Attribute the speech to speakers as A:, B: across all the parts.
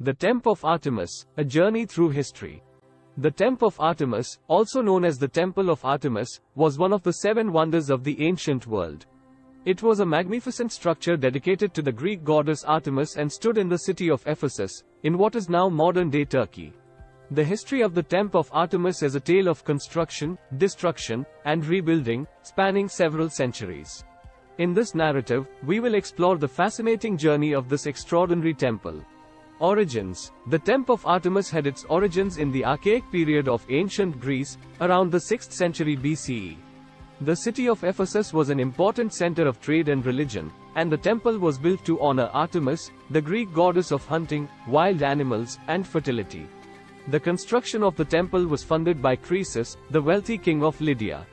A: The Temp of Artemis, a journey through history. The Temp of Artemis, also known as the Temple of Artemis, was one of the 7 wonders of the ancient world. It was a magnificent structure dedicated to the Greek goddess Artemis and stood in the city of Ephesus, in what is now modern-day Turkey. The history of the Temp of Artemis is a tale of construction, destruction, and rebuilding, spanning several centuries. In this narrative, we will explore the fascinating journey of this extraordinary temple. Origins. The Temp of Artemis had its origins in the archaic period of ancient Greece, around the 6th century BCE. The city of Ephesus was an important center of trade and religion, and the temple was built to honor Artemis, the Greek goddess of hunting, wild animals, and fertility. The construction of the temple was funded by Croesus, the wealthy king of Lydia.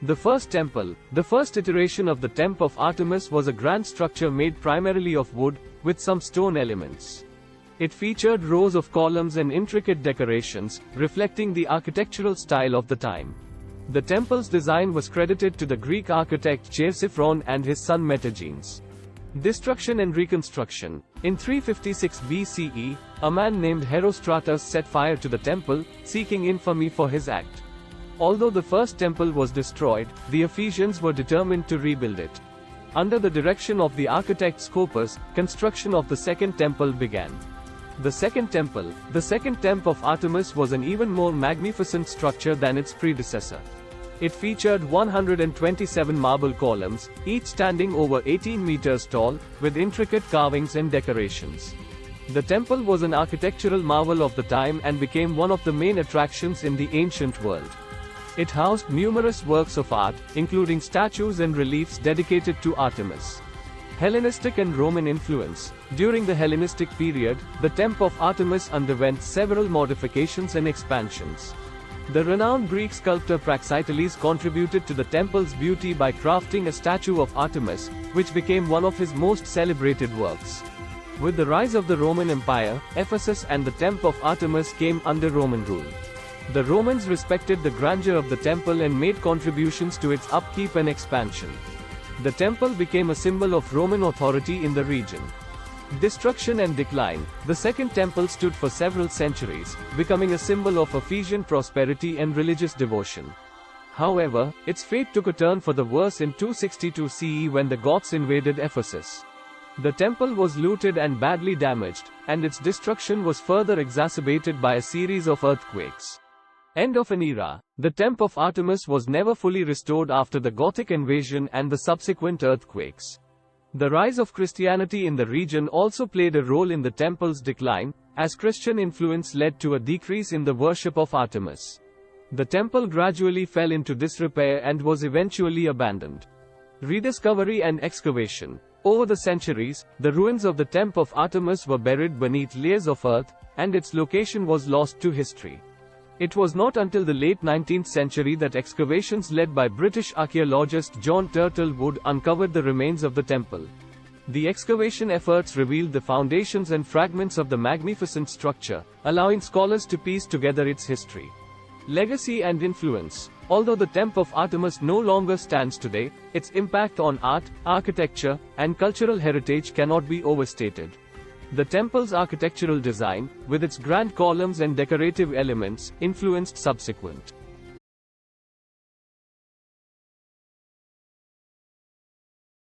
A: The first temple, the first iteration of the Temp of Artemis, was a grand structure made primarily of wood, with some stone elements. It featured rows of columns and intricate decorations, reflecting the architectural style of the time. The temple's design was credited to the Greek architect Ctesiphron and his son Metagenes. Destruction and reconstruction. In 356 BCE, a man named Herostratus set fire to the temple, seeking infamy for his act. Although the first temple was destroyed, the Ephesians were determined to rebuild it. Under the direction of the architect Scopas, construction of the second temple began. The second temple, the second Temp of Artemis, was an even more magnificent structure than its predecessor. It featured 127 marble columns, each standing over 18 meters tall, with intricate carvings and decorations. The temple was an architectural marvel of the time and became one of the main attractions in the ancient world. It housed numerous works of art, including statues and reliefs dedicated to Artemis. Hellenistic and Roman influence. During the Hellenistic period, the Temp of Artemis underwent several modifications and expansions. The renowned Greek sculptor Praxiteles contributed to the temple's beauty by crafting a statue of Artemis, which became one of his most celebrated works. With the rise of the Roman Empire, Ephesus and the Temp of Artemis came under Roman rule. The Romans respected the grandeur of the temple and made contributions to its upkeep and expansion. The temple became a symbol of Roman authority in the region. Destruction and decline. The second temple stood for several centuries, becoming a symbol of Ephesian prosperity and religious devotion. However, its fate took a turn for the worse in 262 CE when the Goths invaded Ephesus. The temple was looted and badly damaged, and its destruction was further exacerbated by a series of earthquakes. End of an era. The Temp of Artemis was never fully restored after the Gothic invasion and the subsequent earthquakes. The rise of Christianity in the region also played a role in the temple's decline, as Christian influence led to a decrease in the worship of Artemis. The temple gradually fell into disrepair and was eventually abandoned. Rediscovery and excavation. Over the centuries, the ruins of the Temp of Artemis were buried beneath layers of earth, and its location was lost to history. It was not until the late 19th century that excavations led by British archaeologist John Turtlewood uncovered the remains of the temple. The excavation efforts revealed the foundations and fragments of the magnificent structure, allowing scholars to piece together its history. Legacy and influence. Although the Temp of Artemis no longer stands today, its impact on art, architecture, and cultural heritage cannot be overstated. The temple's architectural design, with its grand columns and decorative elements, influenced subsequent